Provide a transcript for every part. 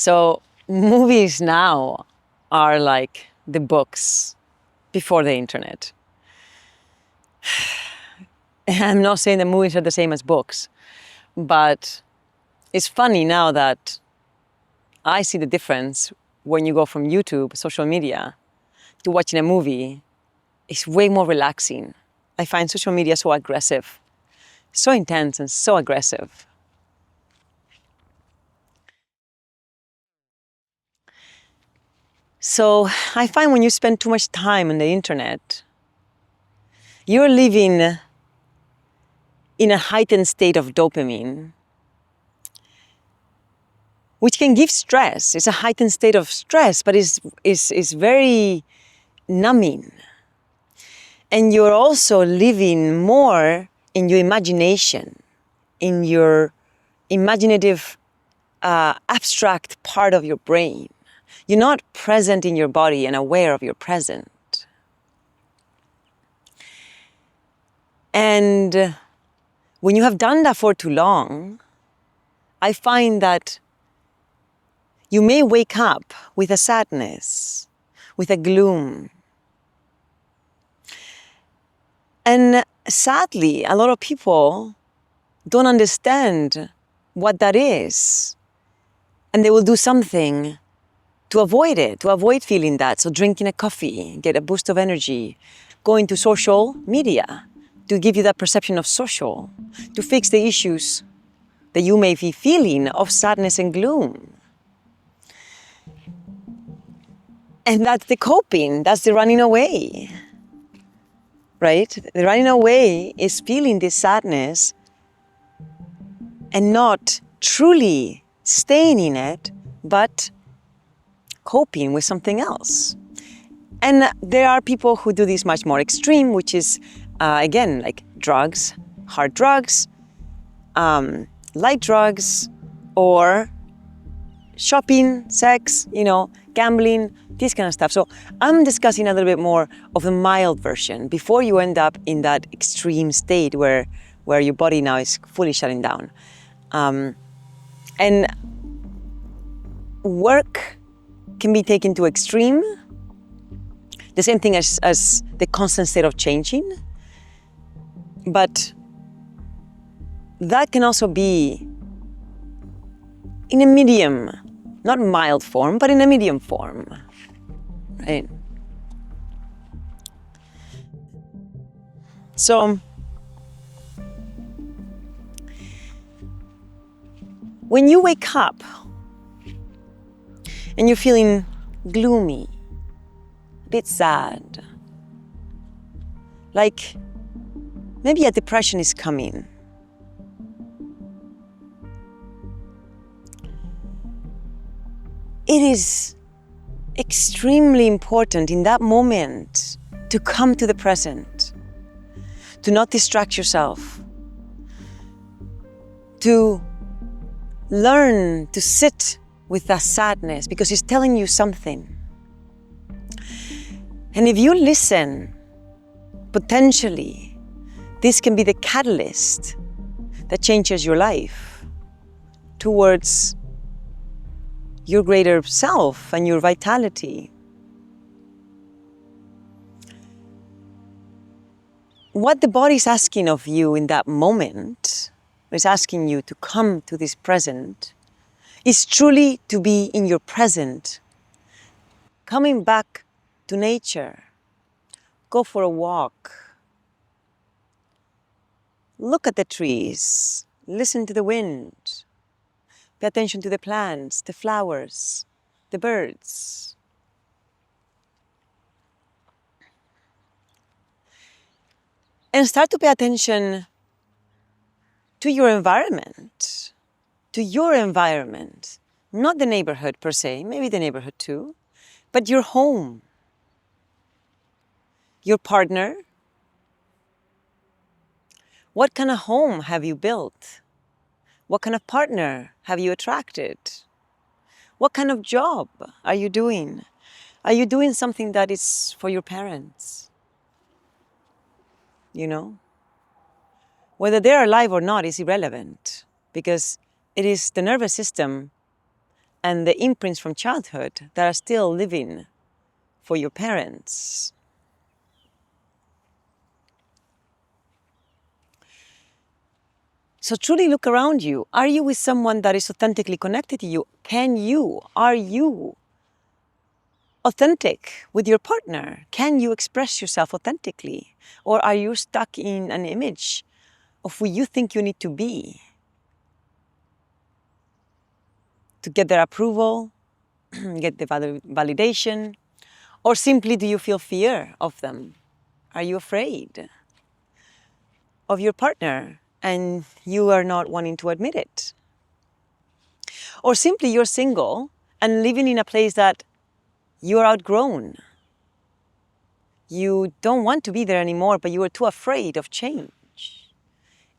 So movies now are like the books before the internet. I'm not saying that movies are the same as books, but it's funny now that I see the difference when you go from YouTube, social media, to watching a movie. It's way more relaxing. I find social media so aggressive, so intense and so aggressive. So I find when you spend too much time on the internet, you're living in a heightened state of dopamine, which can give stress. It's a heightened state of stress, but is very numbing. And you're also living more in your imagination, in your imaginative, abstract part of your brain. You're not present in your body and aware of your present. And when you have done that for too long, I find that you may wake up with a sadness, with a gloom. And sadly, a lot of people don't understand what that is. And they will do something to avoid it, to avoid feeling that. So drinking a coffee, get a boost of energy, going to social media to give you that perception of social, to fix the issues that you may be feeling of sadness and gloom. And that's the coping, that's the running away, right? The running away is feeling this sadness and not truly staying in it, but coping with something else. And there are people who do this much more extreme, which is, again, like drugs, hard drugs, light drugs, or shopping, sex, gambling, this kind of stuff. So I'm discussing a little bit more of the mild version before you end up in that extreme state where your body now is fully shutting down. And work can be taken to extreme. The same thing as the constant state of changing. But that can also be in a medium, not mild form, but in a medium form, right? So when you wake up and you're feeling gloomy, a bit sad, like maybe a depression is coming, it is extremely important in that moment to come to the present, to not distract yourself, to learn to sit with that sadness because it's telling you something. And if you listen, potentially, this can be the catalyst that changes your life towards your greater self and your vitality. What the body is asking of you in that moment, is asking you to come to this present, is truly to be in your present, coming back to nature. Go for a walk. Look at the trees. Listen to the wind. Pay attention to the plants, the flowers, the birds. And start to pay attention to your environment, not the neighborhood per se, maybe the neighborhood too, but your home, your partner. What kind of home have you built? What kind of partner have you attracted? What kind of job are you doing? Are you doing something that is for your parents? Whether they're alive or not is irrelevant because it is the nervous system and the imprints from childhood that are still living for your parents. So truly look around you. Are you with someone that is authentically connected to you? Are you authentic with your partner? Can you express yourself authentically? Or are you stuck in an image of who you think you need to be to get their approval, get the validation? Or simply do you feel fear of them? Are you afraid of your partner and you are not wanting to admit it? Or simply you're single and living in a place that you're outgrown. You don't want to be there anymore, but you are too afraid of change.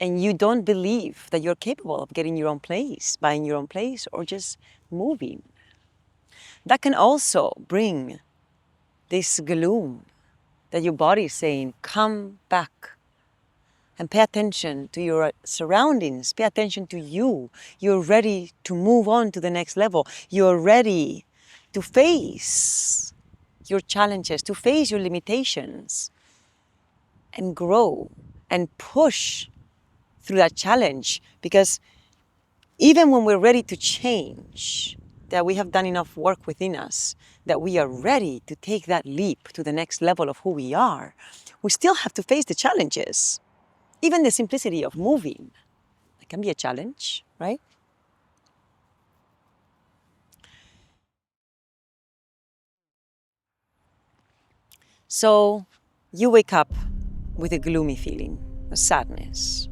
And you don't believe that you're capable of getting your own place, buying your own place, or just moving. That can also bring this gloom that your body is saying, come back and pay attention to your surroundings, pay attention to you. You're ready to move on to the next level. You're ready to face your challenges, to face your limitations, and grow and push through that challenge. Because even when we're ready to change, that we have done enough work within us, that we are ready to take that leap to the next level of who we are, we still have to face the challenges. Even the simplicity of moving, it can be a challenge, right? So you wake up with a gloomy feeling, a sadness.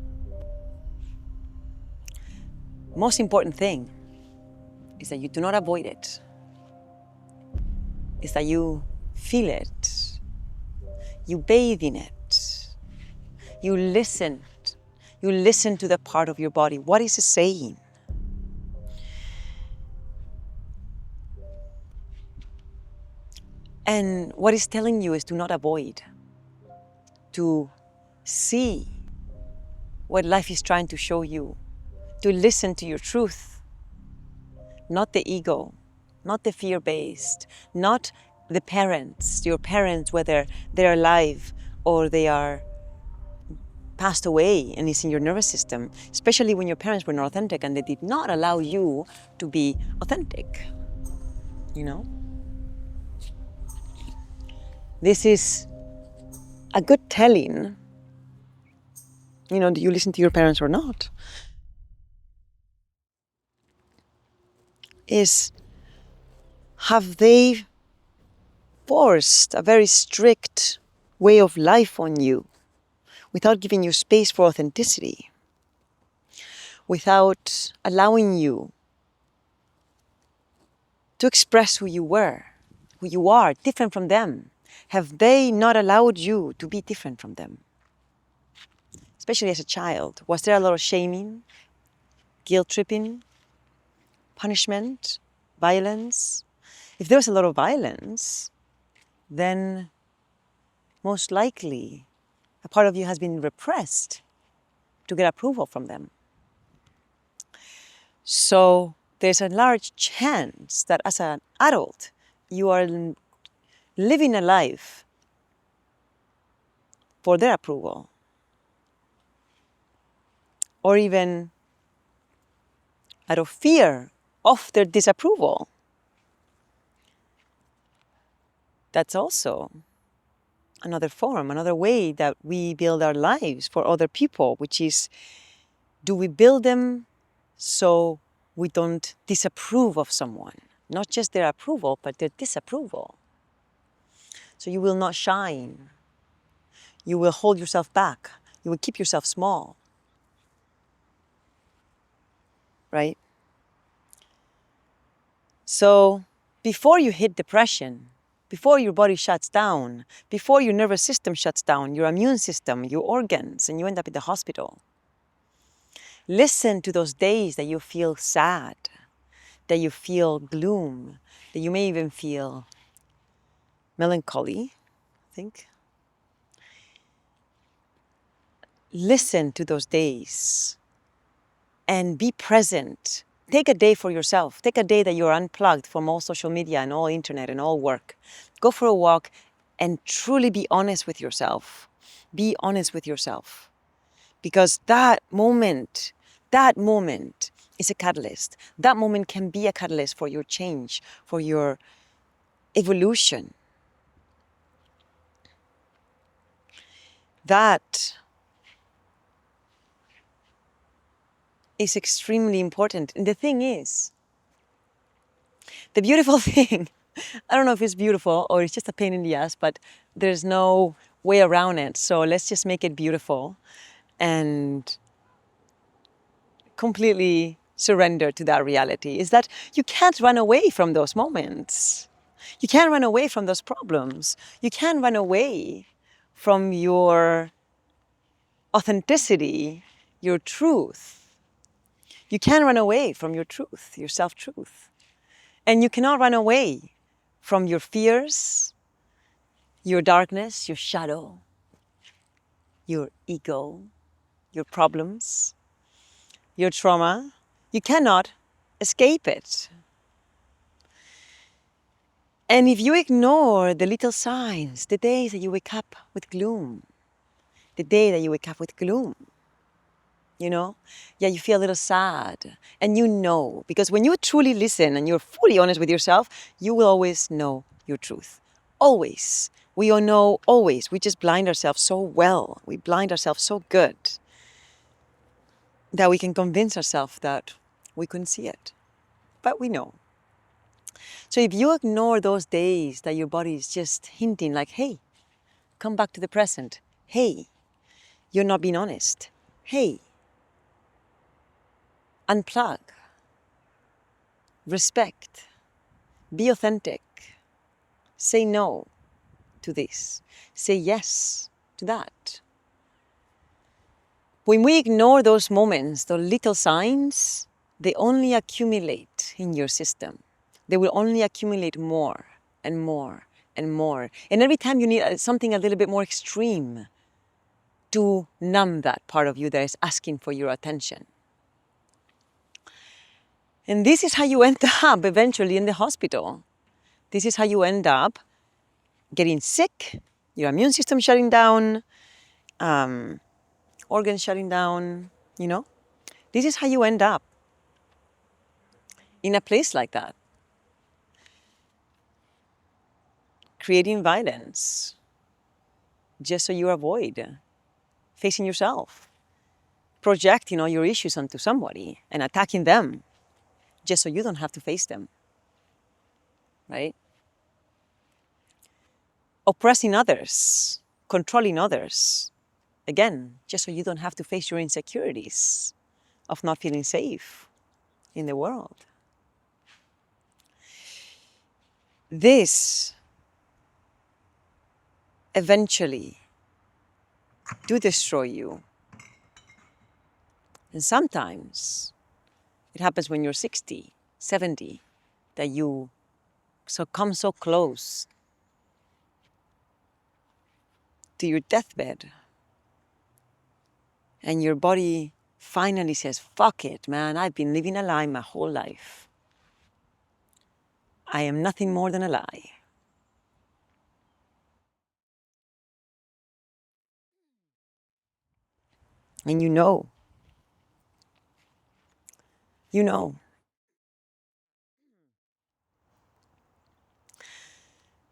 Most important thing is that you do not avoid it. Is that you feel it. You bathe in it. You listen. You listen to the part of your body. What is it saying? And what it's telling you is to not avoid, to see what life is trying to show you, to listen to your truth, not the ego, not the fear-based, not the parents, your parents, whether they're alive or they are passed away and it's in your nervous system, especially when your parents were not authentic and they did not allow you to be authentic, you know? This is a good telling, you know, do you listen to your parents or not? Is, have they forced a very strict way of life on you without giving you space for authenticity, without allowing you to express who you were, who you are, different from them? Have they not allowed you to be different from them? Especially as a child, was there a lot of shaming, guilt tripping, punishment, violence? If there was a lot of violence, then most likely a part of you has been repressed to get approval from them. So there's a large chance that as an adult, you are living a life for their approval, or even out of fear of their disapproval. That's also another form, another way that we build our lives for other people, which is, do we build them so we don't disapprove of someone? Not just their approval, but their disapproval. So you will not shine. You will hold yourself back. You will keep yourself small. Right? So before you hit depression, before your body shuts down, before your nervous system shuts down, your immune system, your organs, and you end up in the hospital, listen to those days that you feel sad, that you feel gloom, that you may even feel melancholy, I think. Listen to those days and be present Take a day for yourself. Take a day that you're unplugged from all social media and all internet and all work. Go for a walk and truly be honest with yourself. Be honest with yourself. Because that moment is a catalyst. That moment can be a catalyst for your change, for your evolution. That is extremely important. And the thing is, the beautiful thing, I don't know if it's beautiful or it's just a pain in the ass, but there's no way around it. So let's just make it beautiful and completely surrender to that reality, is that you can't run away from those moments. You can't run away from those problems. You can't run away from your authenticity, your truth. You can't run away from your truth, your self-truth. And you cannot run away from your fears, your darkness, your shadow, your ego, your problems, your trauma. You cannot escape it. And if you ignore the little signs, the days that you wake up with gloom, the day that you wake up with gloom, you feel a little sad. And because when you truly listen and you're fully honest with yourself, you will always know your truth. Always. We all know always. We just blind ourselves so well. We blind ourselves so good that we can convince ourselves that we couldn't see it. But we know. So if you ignore those days that your body is just hinting like, hey, come back to the present. Hey, you're not being honest. Hey, unplug. Respect. Be authentic. Say no to this. Say yes to that. When we ignore those moments, those little signs, they only accumulate in your system. They will only accumulate more and more and more. And every time you need something a little bit more extreme to numb that part of you that is asking for your attention. And this is how you end up eventually in the hospital. This is how you end up getting sick, your immune system shutting down, organs shutting down, This is how you end up in a place like that. Creating violence just so you avoid facing yourself. Projecting all your issues onto somebody and attacking them just so you don't have to face them. Right? Oppressing others, controlling others. Again, just so you don't have to face your insecurities of not feeling safe in the world. This eventually do destroy you. And sometimes it happens when you're 60, 70, that you come so close to your deathbed. And your body finally says, fuck it, man, I've been living a lie my whole life. I am nothing more than a lie. And you know.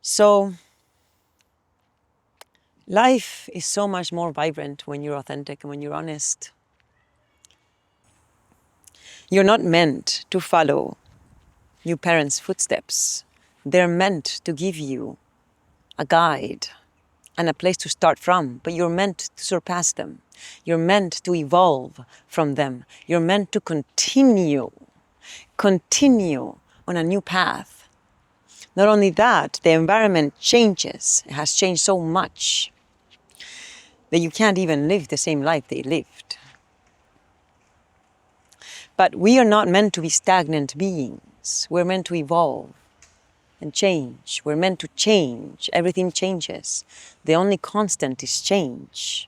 So, life is so much more vibrant when you're authentic and when you're honest. You're not meant to follow your parents' footsteps. They're meant to give you a guide and a place to start from, but you're meant to surpass them. You're meant to evolve from them. You're meant to continue on a new path. Not only that, the environment changes. It has changed so much that you can't even live the same life they lived. But we are not meant to be stagnant beings. We're meant to evolve and change. We're meant to change. Everything changes. The only constant is change.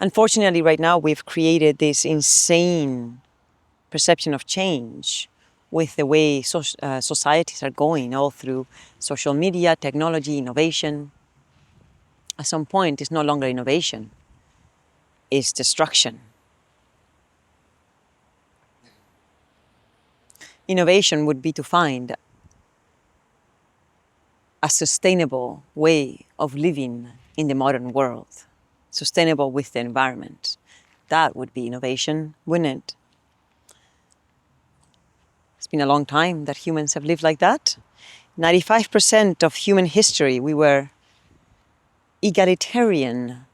Unfortunately, right now, we've created this insane perception of change with the way societies are going, all through social media, technology, innovation. At some point, it's no longer innovation, it's destruction. Innovation would be to find a sustainable way of living in the modern world, sustainable with the environment. That would be innovation, wouldn't it? It's been a long time that humans have lived like that. 95% of human history, we were egalitarian,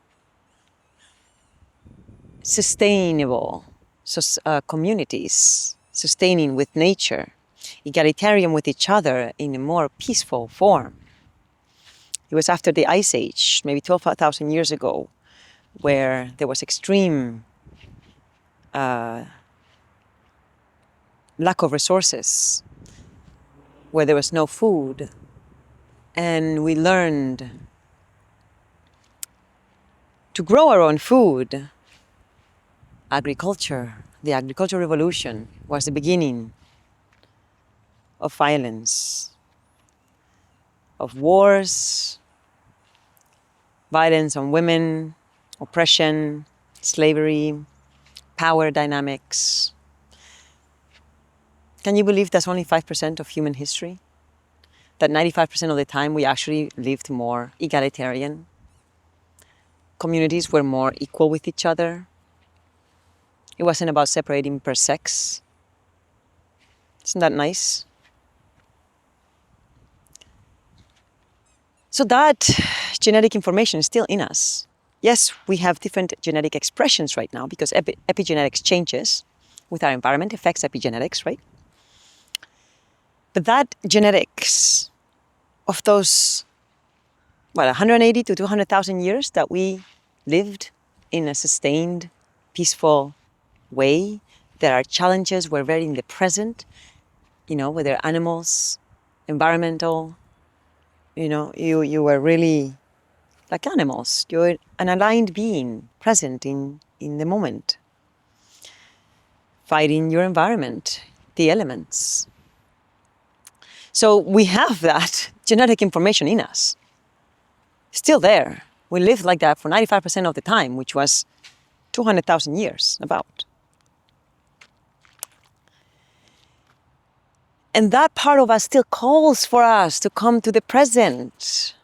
sustainable communities, sustaining with nature, egalitarian with each other in a more peaceful form. It was after the Ice Age, maybe 12,000 years ago, where there was extreme lack of resources, where there was no food, and we learned to grow our own food. Agriculture, the agricultural revolution, was the beginning of violence, of wars, violence on women, oppression, slavery, power dynamics. Can you believe that's only 5% of human history? That 95% of the time we actually lived more egalitarian. Communities were more equal with each other. It wasn't about separating per sex. Isn't that nice? So that genetic information is still in us. Yes, we have different genetic expressions right now because epigenetics changes with our environment, affects epigenetics, right? But that genetics of those, 180 to 200,000 years that we lived in a sustained, peaceful way, there are challenges, we're very in the present, whether animals, environmental, you were really like animals. You're an aligned being, present in the moment, fighting your environment, the elements. So we have that genetic information in us, still there. We lived like that for 95% of the time, which was 200,000 years, about. And that part of us still calls for us to come to the present.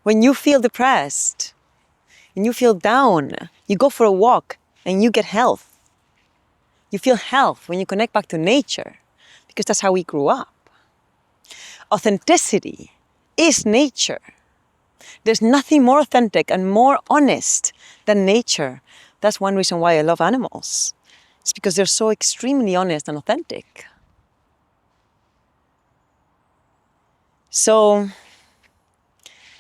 When you feel depressed and you feel down, you go for a walk and you get health. You feel health when you connect back to nature, because that's how we grew up. Authenticity is nature. There's nothing more authentic and more honest than nature. That's one reason why I love animals. It's because they're so extremely honest and authentic. So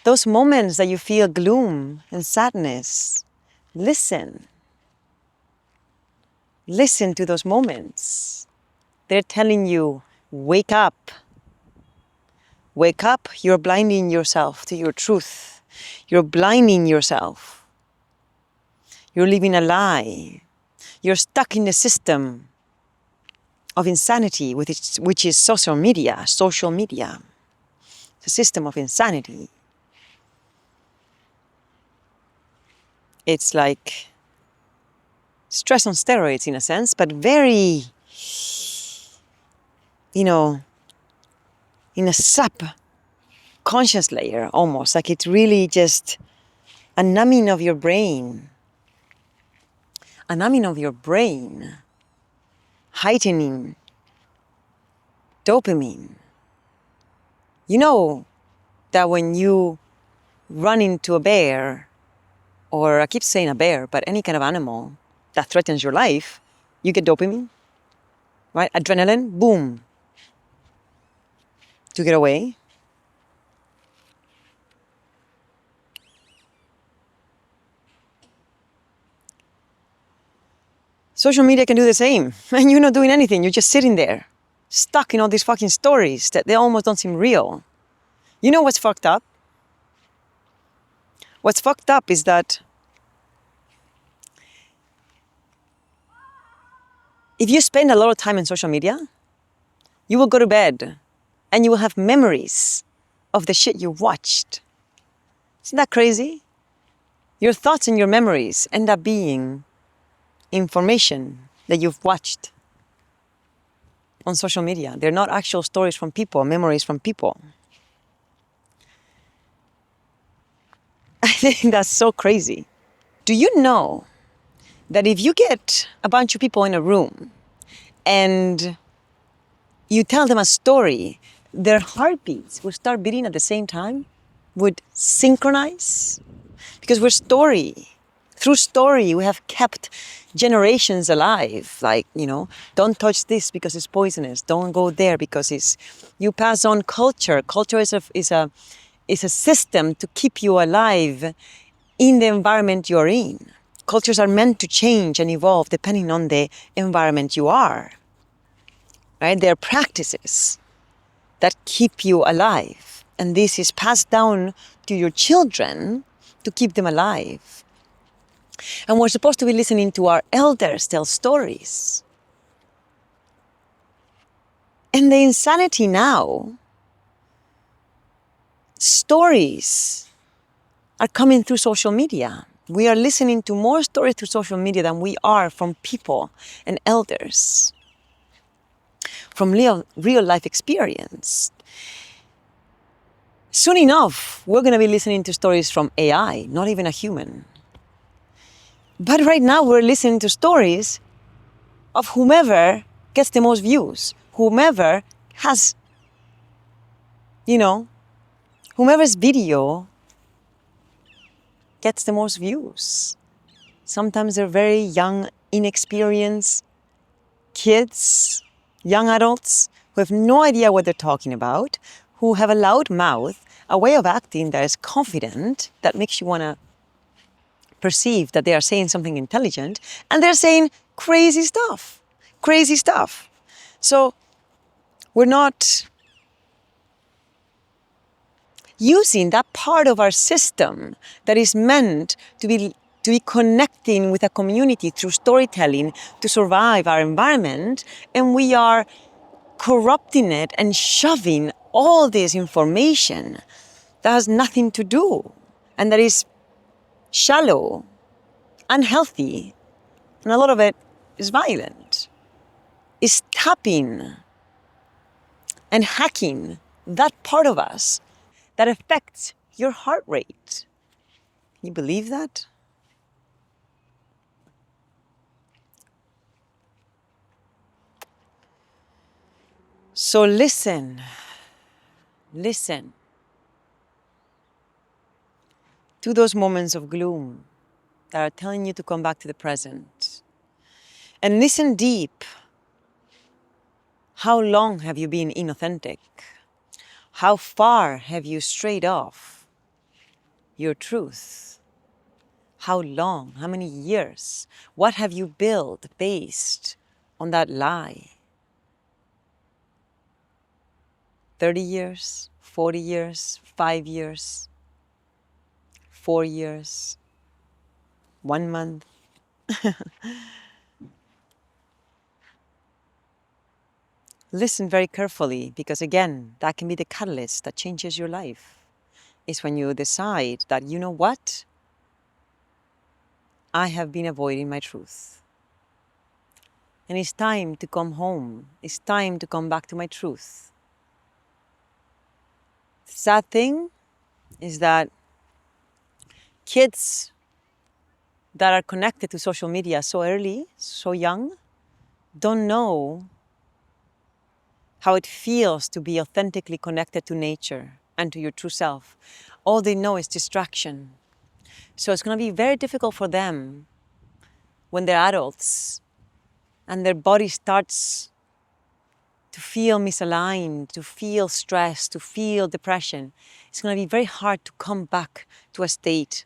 those moments that you feel gloom and sadness, listen. Listen to those moments. They're telling you, wake up. Wake up, you're blinding yourself to your truth. You're blinding yourself. You're living a lie. You're stuck in the system of insanity, which is social media. It's a system of insanity. It's like stress on steroids in a sense, but very, in a subconscious layer almost, like it's really just a numbing of your brain. A numbing of your brain, heightening dopamine. You know that when you run into a bear, or I keep saying a bear, but any kind of animal that threatens your life, you get dopamine, right? Adrenaline, boom, to get away. Social media can do the same, and you're not doing anything. You're just sitting there, stuck in all these fucking stories that they almost don't seem real. You know what's fucked up? What's fucked up is that If you spend a lot of time on social media, you will go to bed and you will have memories of the shit you watched. Isn't that crazy? Your thoughts and your memories end up being information that you've watched on social media. They're not actual stories from people, memories from people. I think that's so crazy. Do you know that if you get a bunch of people in a room and you tell them a story, their heartbeats will start beating at the same time, would synchronize? Because through story, we have kept generations alive. Like, don't touch this because it's poisonous. Don't go there because you pass on culture. Culture is a system to keep you alive in the environment you're in. Cultures are meant to change and evolve depending on the environment you are. Right? They're practices that keep you alive. And this is passed down to your children to keep them alive. And we're supposed to be listening to our elders tell stories. And the insanity now, stories are coming through social media. We are listening to more stories through social media than we are from people and elders, from real life experience. Soon enough, we're going to be listening to stories from AI, not even a human. But right now, we're listening to stories of whomever gets the most views, whomever has, whomever's video gets the most views. Sometimes they're very young, inexperienced kids, young adults who have no idea what they're talking about, who have a loud mouth, a way of acting that is confident, that makes you want to perceive that they are saying something intelligent, and they're saying crazy stuff. So we're not using that part of our system that is meant to be connecting with a community through storytelling to survive our environment, and we are corrupting it and shoving all this information that has nothing to do and that is shallow, unhealthy, and a lot of it is violent. Is tapping and hacking that part of us that affects your heart rate. Can you believe that? So listen to those moments of gloom that are telling you to come back to the present. And listen deep. How long have you been inauthentic? How far have you strayed off your truth? How long? How many years? What have you built based on that lie? 30 years, 40 years, 5 years, 4 years, 1 month. Listen very carefully, because again, that can be the catalyst that changes your life. It's when you decide that, you know what? I have been avoiding my truth. And it's time to come home. It's time to come back to my truth. The sad thing is that kids that are connected to social media so early, so young, don't know how it feels to be authentically connected to nature and to your true self. All they know is distraction. So it's going to be very difficult for them when they're adults and their body starts to feel misaligned, to feel stress, to feel depression. It's going to be very hard to come back to a state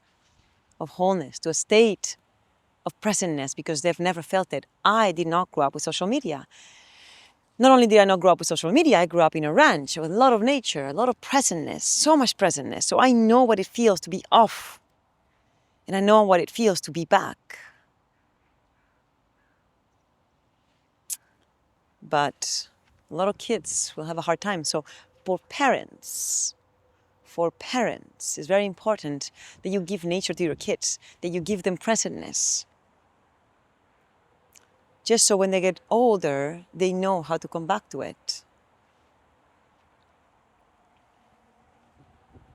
of wholeness, to a state of presentness, because they've never felt it. I did not grow up with social media. Not only did I not grow up with social media, I grew up in a ranch with a lot of nature, a lot of presentness, so much presentness. So I know what it feels to be off. And I know what it feels to be back. but a lot of kids will have a hard time. So for parents, it's very important that you give nature to your kids, that you give them presentness. Just so when they get older, they know how to come back to it.